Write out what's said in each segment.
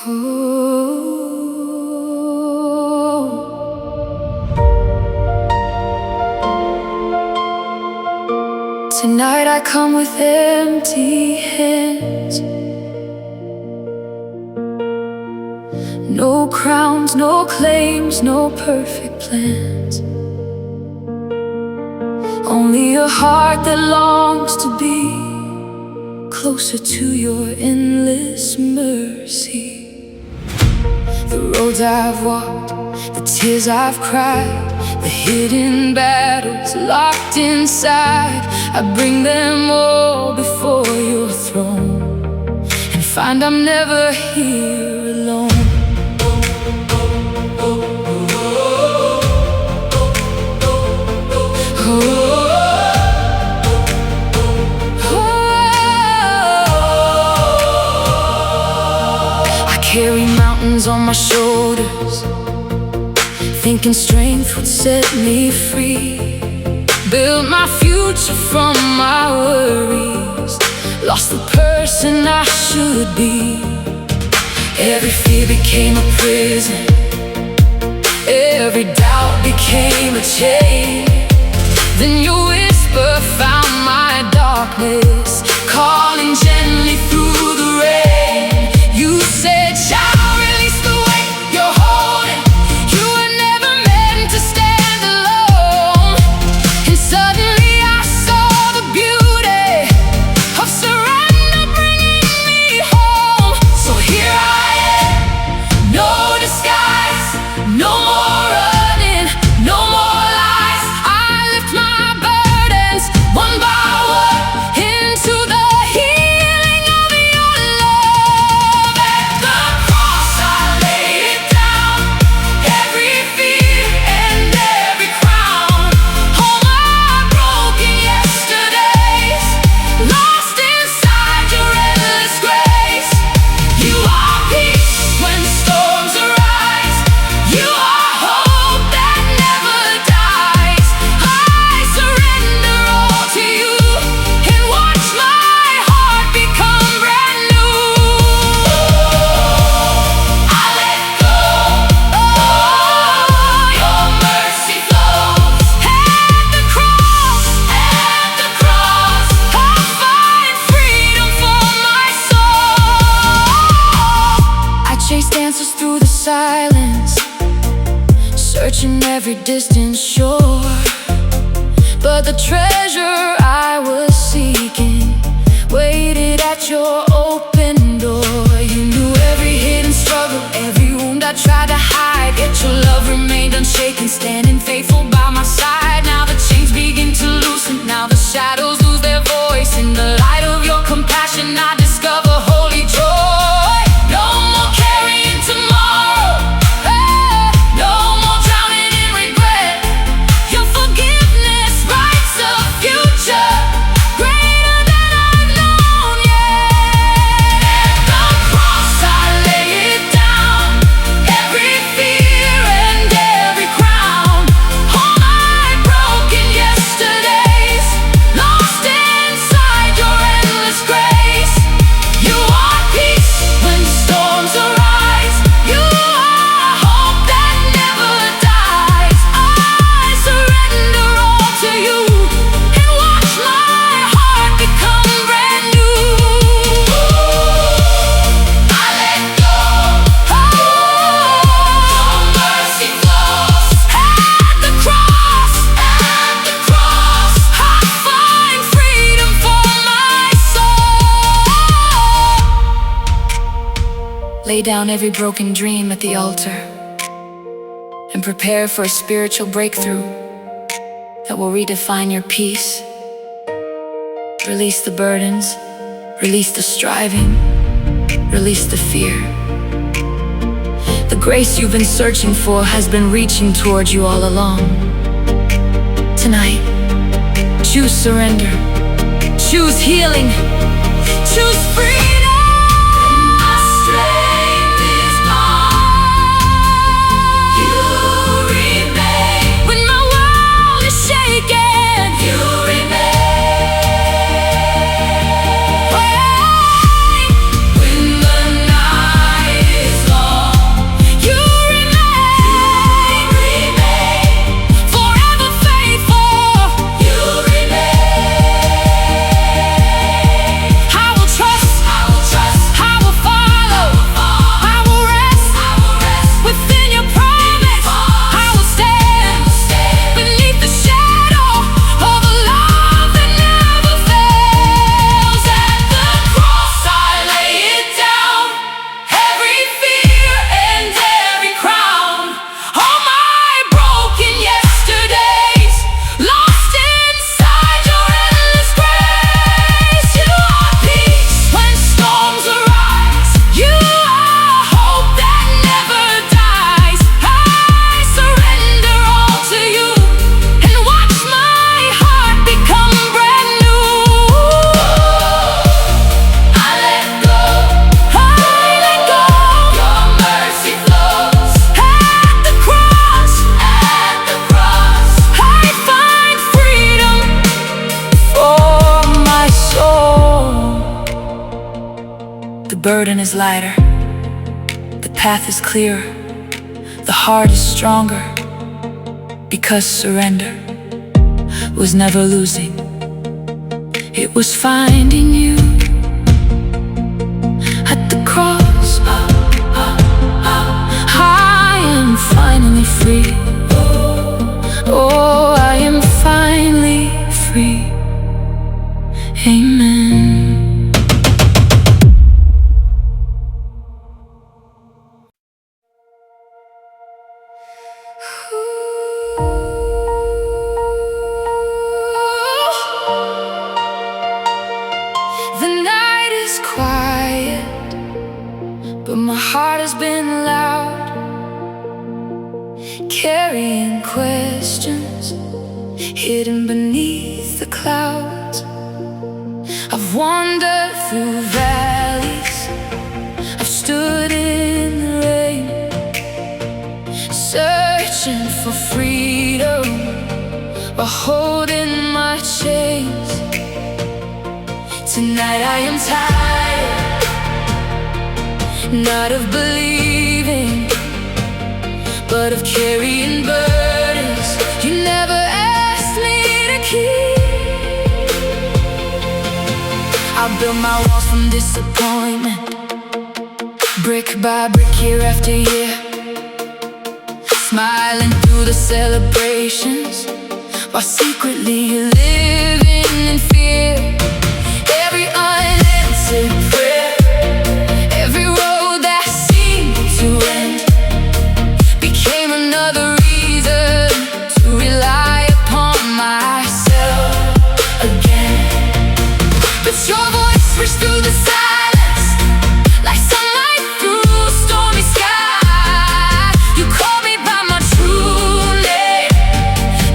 Tonight I come with empty hands. No crowns, no claims, no perfect plans. Only a heart that longs to be closer to your endless mercy. The roads I've walked, the tears I've cried, the hidden battles locked inside, I bring them all before your throne and find I'm never here alone. I carry mountains on my shoulders, thinking strength would set me free. Built my future from my worries, lost the person I should be. Every fear became a prison, every doubt became a chain. Then your whisper found my darkness, calling gently through the rain. You said, child, release the weight you're holding. You were never meant to stand alone. And suddenly I saw the beauty of surrender bringing me home. So here I am, no disguise, no more running, no more lies. I lift my burdens one by one into the healing of your love. At the cross I lay it down, every fear and every crown. All my broken yesterdays, lost inside your endless grace. You are peace when storms arise. You are hope that never dies. I surrender all to you and watch my heart become brand new. I let go, your mercy flows. At the cross, I'll find freedom for my soul. I chased answers through the silence, searching every distant shore. But the treasure I was seeking waited at your open door. You knew every hidden struggle, every wound I tried to hide, yet your love remained unshaken, standing faithful by my side. Now the chains begin to loosen, now the shadows lose their voice. In the light of your compassion I discover holy joy. No more carrying tomorrow, no more drowning in regret. Your forgiveness writes a future greater than I've known yet. At the cross I lay it down, every fear and every crown. All my broken yesterdays, lost inside your endless grace. You are peace when storms arise. You are hope that never dies. I surrender all to you and watch my heart become brand new. I let go, your mercy flows. At the cross, I find freedom for my soul. Lay down every broken dream at the altar and prepare for a spiritual breakthrough that will redefine your peace. Release the burdens, release the striving, release the fear. The grace you've been searching for has been reaching towards you all along. Tonight, choose surrender, choose healing, choose freedom. My strength is gone, you remain. When my world is shaken, you remain. When the night is burden is lighter, the path is clearer, the heart is stronger, because surrender was never losing, it was finding you at the cross. I am finally free. Oh, I am finally free. Amen. The night is quiet, but my heart has been loud, carrying questions hidden beneath the clouds. I've wandered through valleys, I've stood in the rain, searching for freedom while holding my chains. Tonight I am tired, not of believing, but of carrying burdens you never asked me to keep. I built my walls from disappointment, brick by brick, year after year, smiling through the celebrations while secretly living in fear. Every unanswered prayer, every road that seemed to end, became another reason to rely upon myself again. But your voice reached through the silence, like sunlight through a stormy sky. You called me by my true name,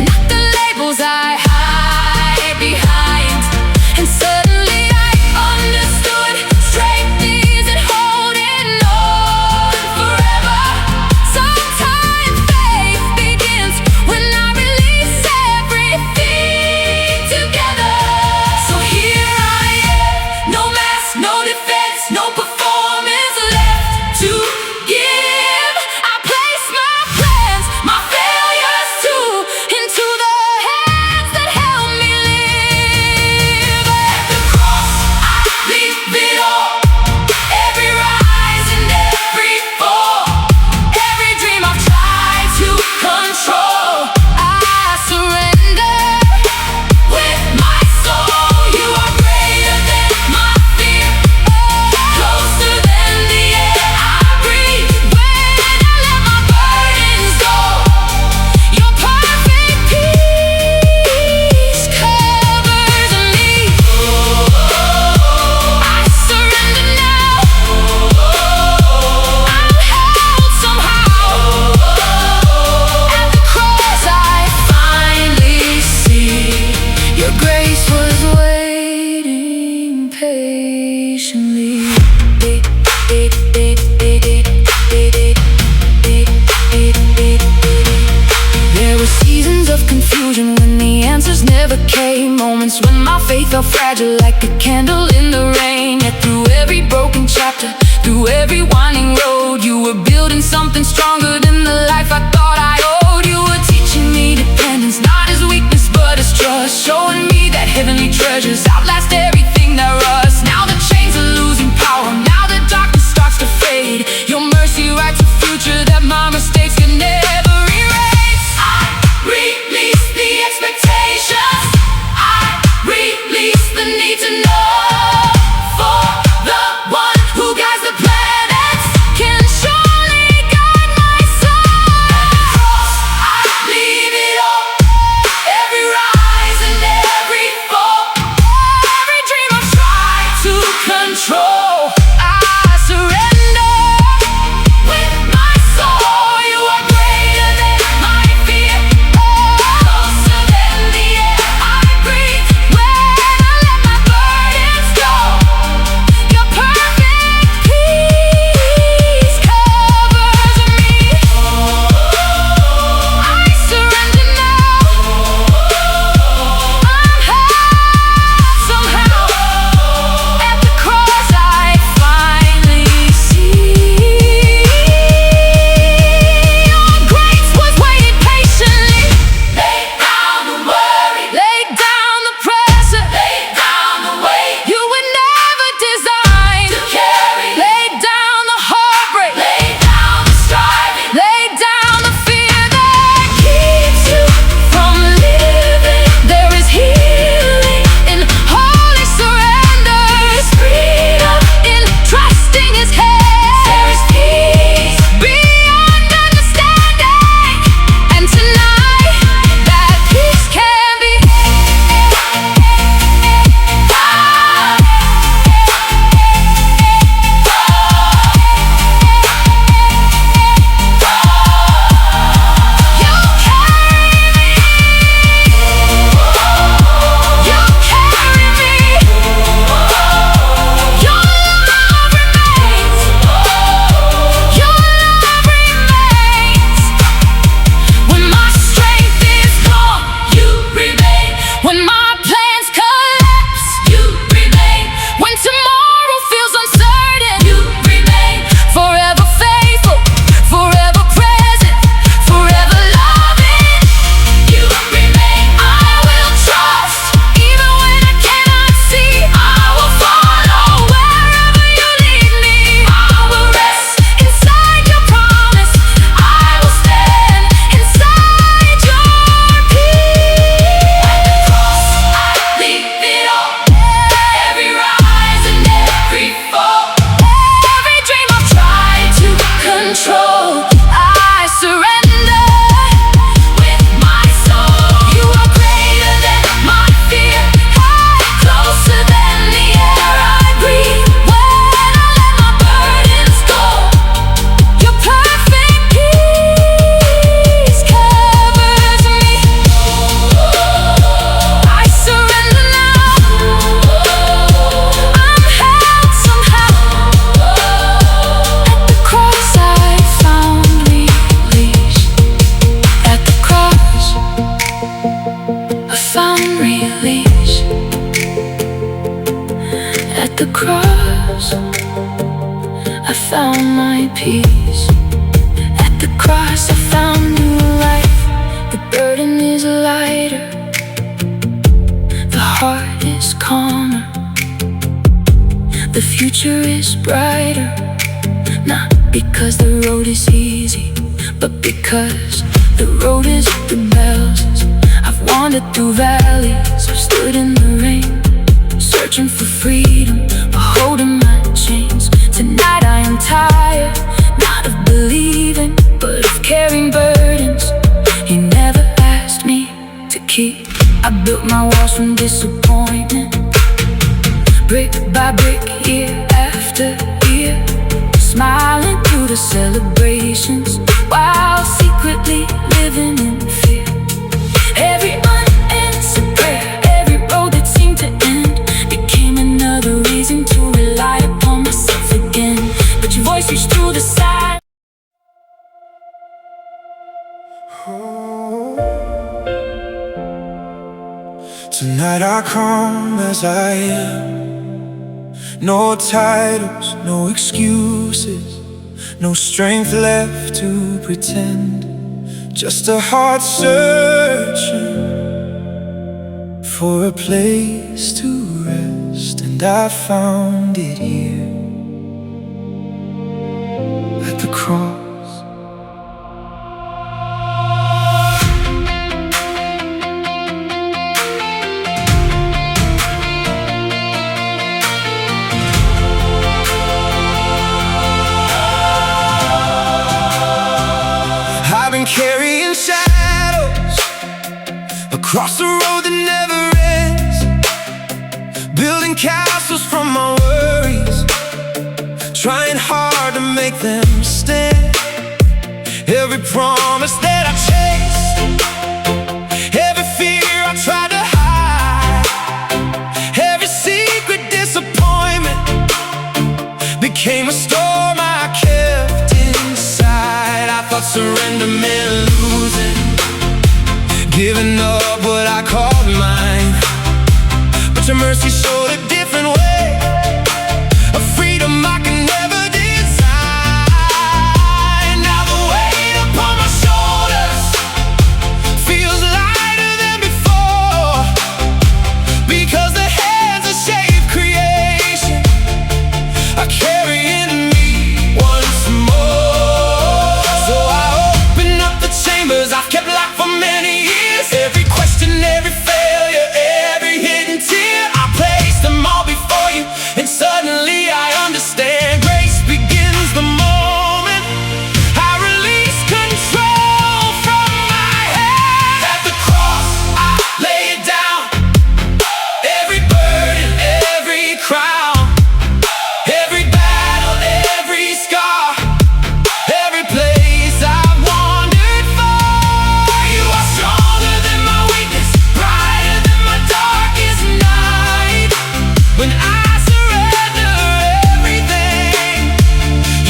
not the labels I hide behind. And suddenly I understood, strength isn't holding on forever. Sometimes faith begins when I release everything together. So here I am, no mask, no defense, no performance left to give. I place my plans, my failures too, into the hands that help me live. At the cross, I leave it all, every rise and every fall, every dream I've tried to control. I surrender with my soul. You are greater than my fear, closer than the air I breathe. When I let my burdens go, your perfect peace covers me. I surrender now, I'm held somehow. At the cross I finally see your grace was waiting patiently. There were seasons of confusion when the answers never came, moments when my faith felt fragile like a candle in the rain. Yet through every broken chapter, through every winding road, you were building something stronger than the life I thought I owed. You were teaching me dependence, not as weakness but as trust, showing me that heavenly treasures outlast everything that rusts. Now the chains are losing power, now the darkness starts to fade. Your mercy writes a future that my mistakes can never erase. I release the expectations, I release the need to know, for the one found my peace. At the cross I found new life. The burden is lighter, the heart is calmer, the future is brighter. Not because the road is easy, but because the road is rebels. I've wandered through valleys, I've stood in the rain, searching for freedom, but holding my chains. Tonight I am tired, not of believing, but of carrying burdens He never asked me to keep. I built my walls from disappointment, brick by brick, year after year, smiling through the celebrations while secretly living in fear. Every unanswered prayer, every road that seemed to end, became another reason to rely upon myself again. But your voice reached through the side. Tonight I come as I am. No titles, no excuses, no strength left to pretend. Just a heart searching for a place to rest. And I found it here at the cross. Carrying shadows across the road that never ends, building castles from my worries, trying hard to make them stand. Every promise that I chased, every fear I tried to hide, every secret disappointment became a storm I kept inside. I thought surrender meant losing, giving up what I called mine. But your mercy showed a different way, a freedom I can never design. Now the weight upon my shoulders feels lighter than before, because the hands that shape creation are carrying me once more. So I open up the chambers I've kept locked for many years. Every question, every failure, every hidden tear, I place them all before you, and suddenly I understand. Grace begins the moment I release control from my hand. At the cross I lay it down, every burden, every crown, every battle, every scar, every place I've wandered for. You are stronger than my weakness, brighter than my darkest night. When I surrender everything,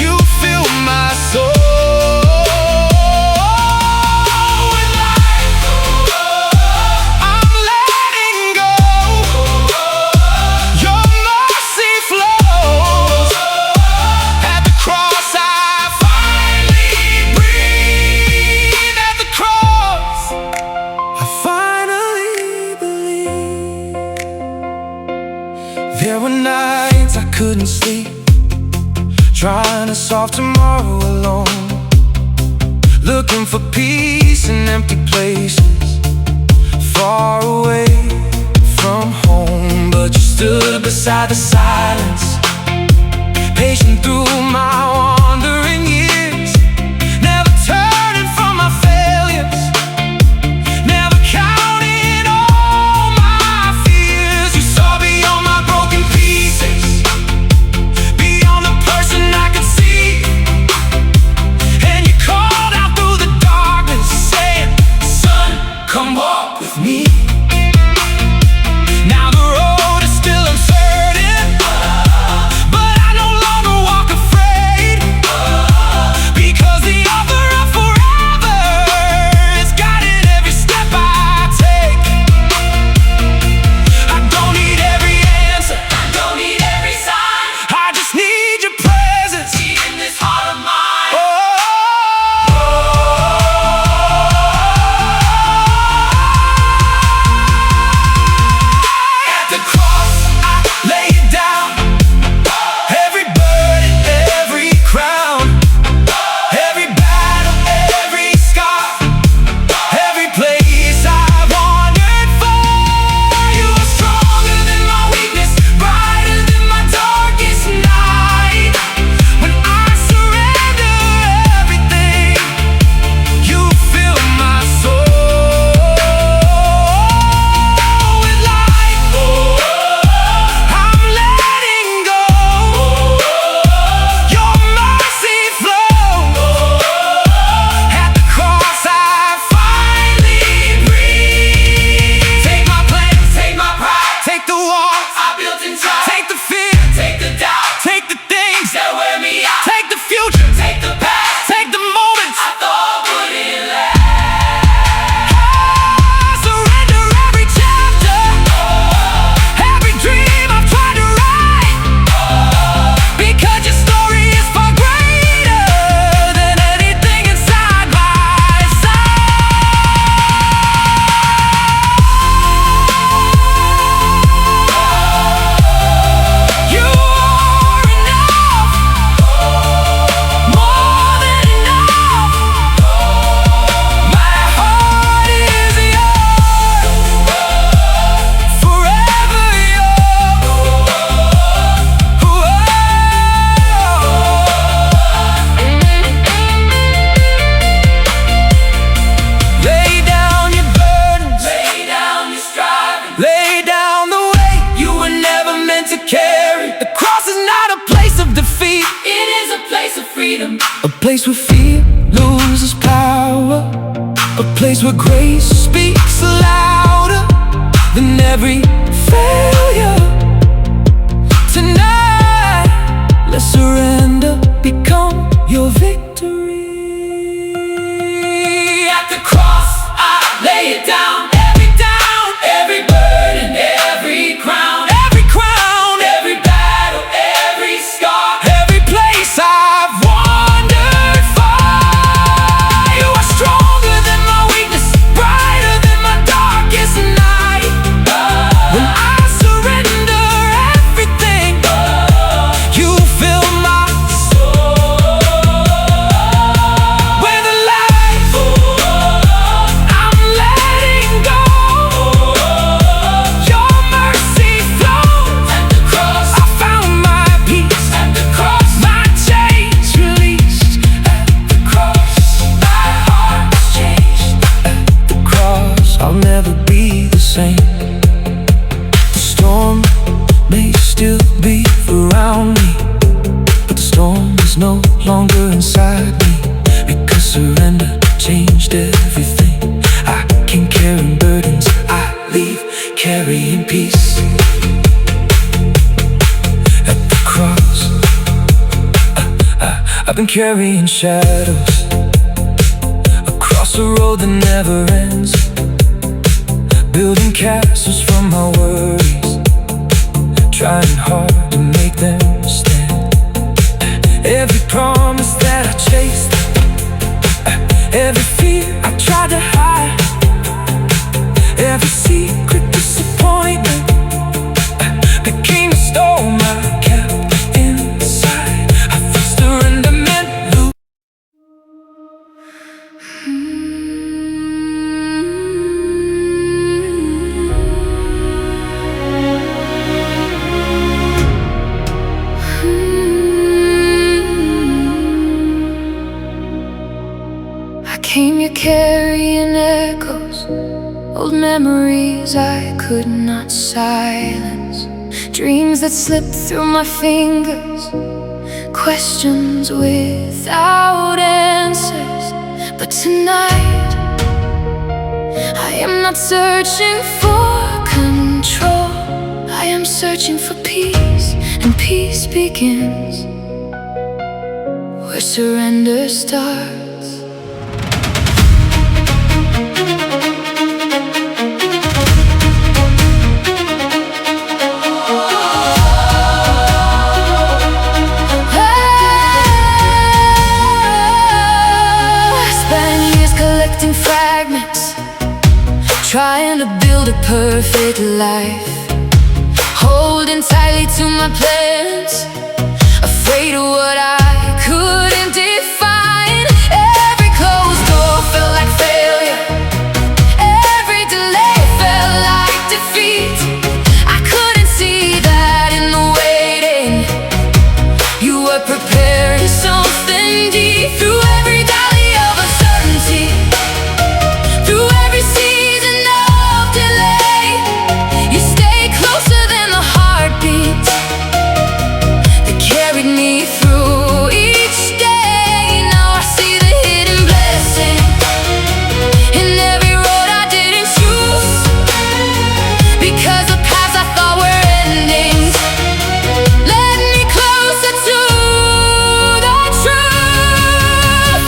you fill my soul with life. I'm letting go. Your mercy flows. At the cross I finally breathe. At the cross I finally believe. There were nights I couldn't sleep, trying to solve tomorrow alone, looking for peace in empty places, far away from home. But you stood beside the silence, patient through my wandering years, never turning from my failures, never counting all my fears. You saw beyond my broken pieces, beyond the person I could see, and you called out through the darkness, saying, "Son, come walk with me." Now the road is still uncertain, freedom. A place where fear loses power. A place where grace speaks louder than every failure. Tonight, let's surrender, become your victory. At the cross, I lay it down. Every burden, every crown, every battle, every scar, every place I've wandered far. You are stronger than my weakness, brighter than my darkest night. When I surrender everything, you fill my soul with life. I'm letting go. Your mercy flows at the cross. I found my peace at the cross. My chains released at the cross. My heart was changed at the cross. I'll never be the same. The storm may still be around me, but the storm is no longer inside me, because surrender changed everything. I can carry burdens, I leave carrying peace. At the cross, I've been carrying shadows across a road that never ends, building castles from my worries, trying hard to make them stand. Every promise that I chased, every fear I tried to hide, every secret disappointment became a storm I kept inside. I feel surrender meant lose. I came here carrying echoes, old memories I could not silence, dreams that slipped through my fingers, questions without answers. But tonight, I am not searching for control. I am searching for peace, and peace begins where surrender starts. Fragments, trying to build a perfect life, holding tightly to my plans, afraid of what I couldn't define. Every closed door felt like failure, every delay felt like defeat. I couldn't see that in the waiting. You were preparing something deep. Through every valley of uncertainty, through every season of delay, you stay closer than the heartbeat that carried me through each day. Now I see the hidden blessing in every road I didn't choose, because the paths I thought were endings led me closer to the truth.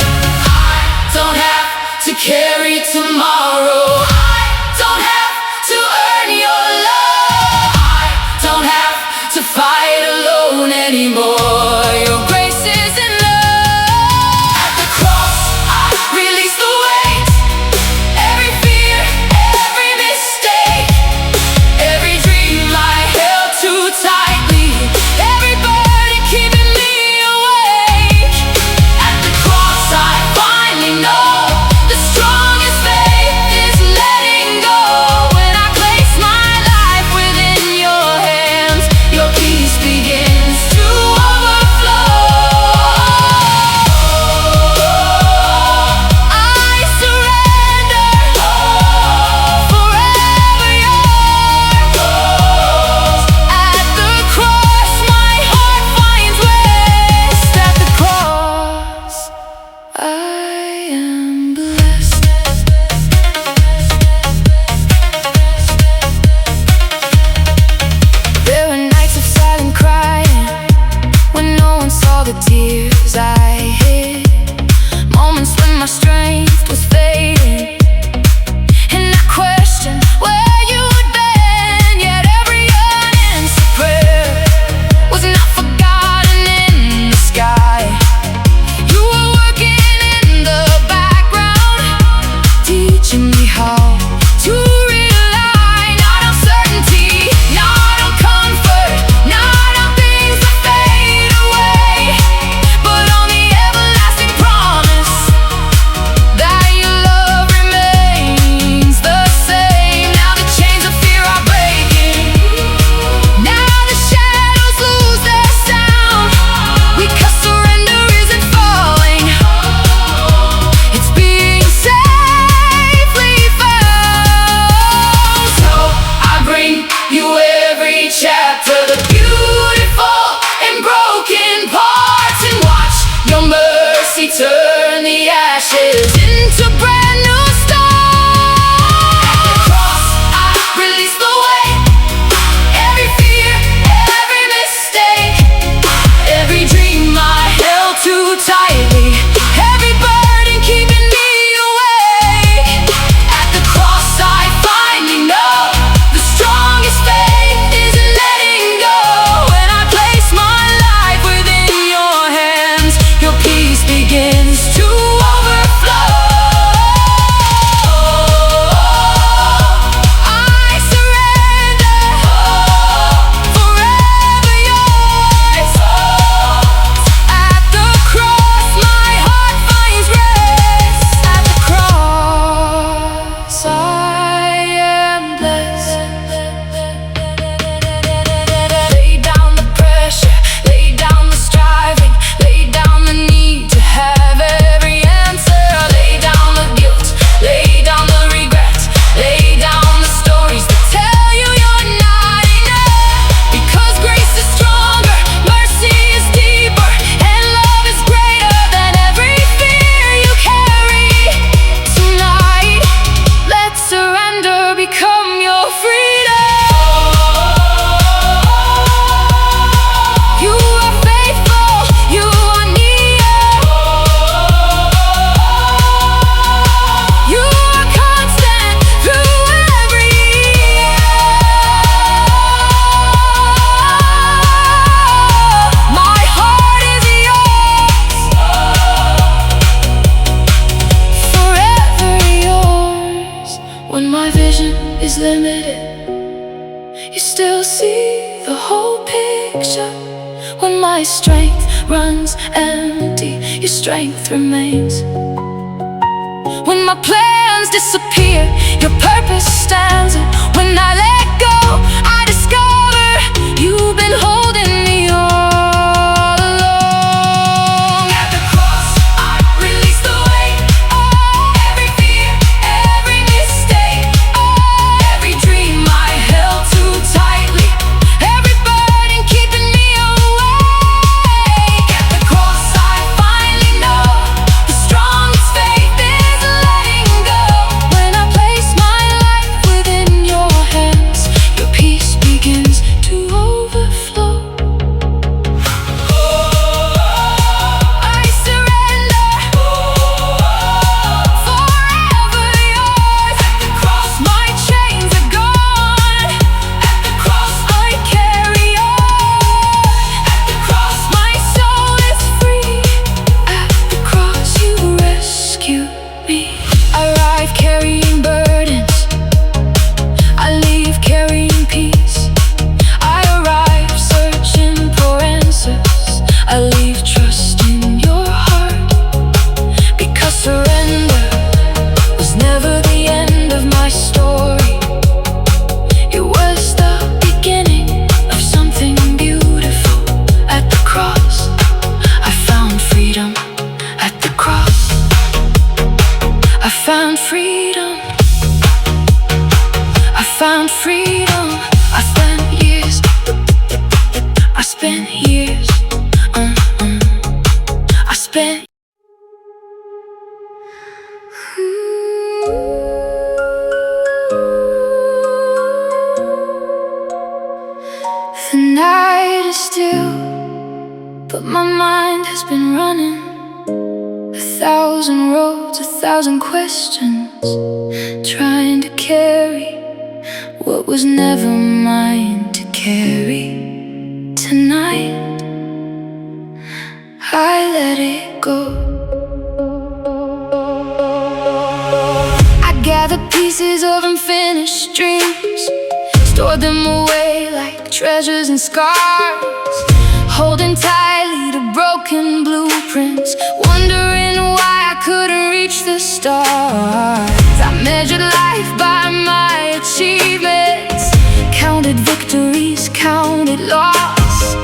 When my strength runs empty, your strength remains. When my plans disappear, your purpose stands. And when I let go, I discover you've been holding me all along. At the cross, I release the weight of every fear, every mistake, every dream I held too tightly, every burden keeping me awake. At the cross, I finally know the strongest faith is letting go. When I place my life within your hands, your peace begins to overflow. I surrender, forever yours. At the cross, my chains are gone. At the cross, I carry on. At the cross, my soul is free. At the cross, you rescue me. I arrive carrying burdens, I leave carrying peace. I arrive searching for answers, I leave trusting your heart. Because surrender was never the end of my story. It was the beginning of something beautiful. At the cross, I found freedom. At the cross, I found freedom. I found freedom. I spent years I spent The night is still, but my mind has been running 1,000 roads, 1,000 questions, trying to carry what was never mine to carry. Tonight, I let it go. I gathered pieces of unfinished dreams, stored them away like treasures and scars, holding tightly to broken blueprints, wondering why I couldn't reach the stars. I measured life by my achievements, counted victories, counted loss,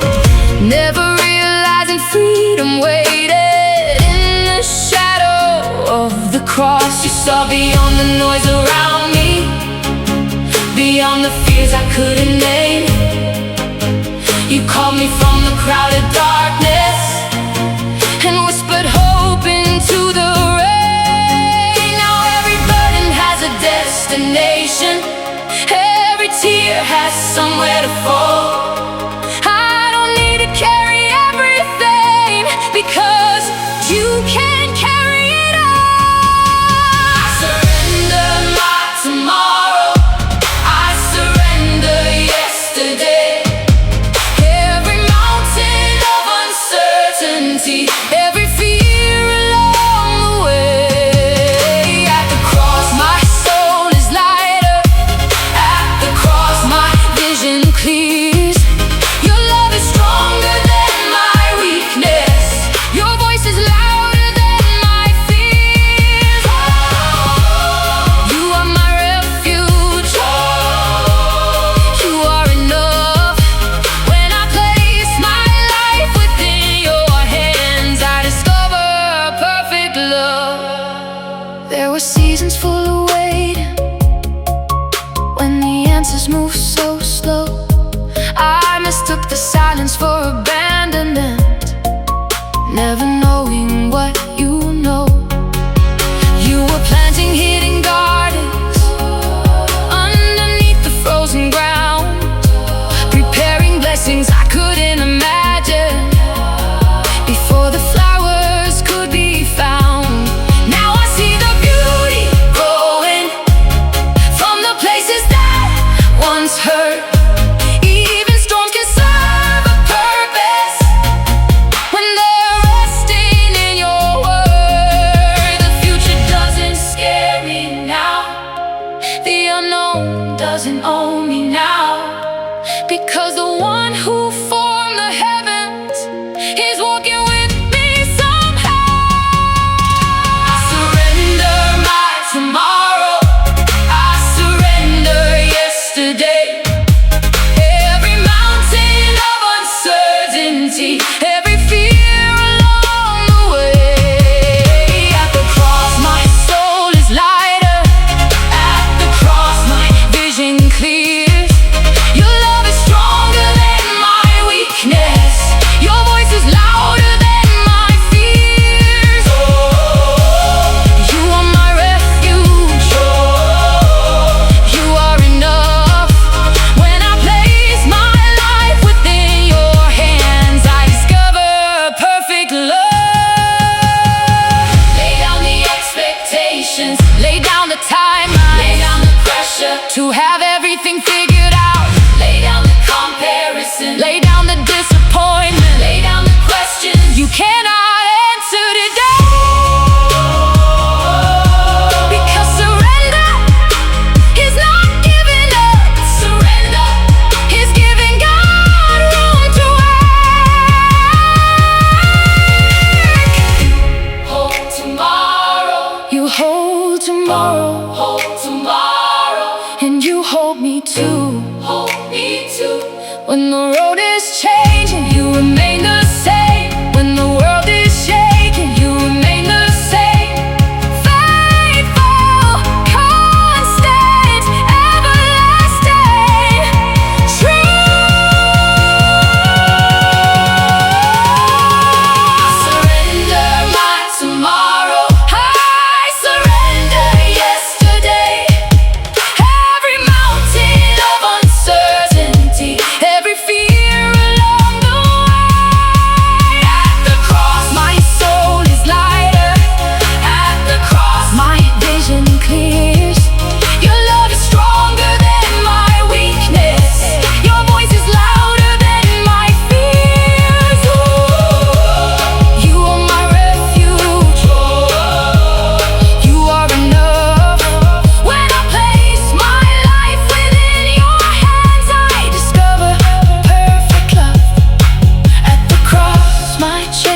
never realizing freedom waited in the shadow of the cross. You saw beyond the noise around me, beyond the fears I couldn't name. You called me from the crowded darkness and whispered hope into the rain. Now every burden has a destination, every tear has somewhere to fall. I don't need to carry everything, because you can carry it all. I surrender my tomorrow, I surrender yesterday, every mountain of uncertainty, every fear along the way. At the cross, my soul is lighter. At the cross, my vision clears. Your love is stronger than my weakness. Your voice is louder than my fears. You are my refuge. You are enough. When I place my life within your hands, I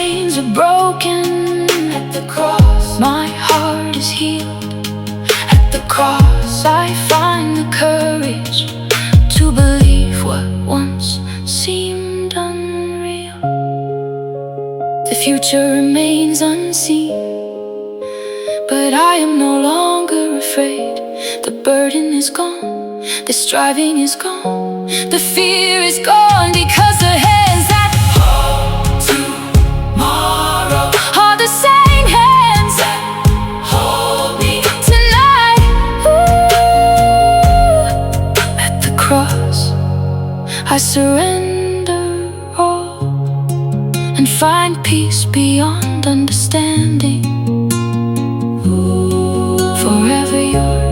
chains are broken. At the cross, my heart is healed. At the cross, I find the courage to believe what once seemed unreal. The future remains unseen, but I am no longer afraid. The burden is gone, the striving is gone, the fear is gone, because the hands that hold tomorrow are the same hands that hold me tonight. Ooh. At the cross, I surrender all and find peace beyond understanding. Forever yours.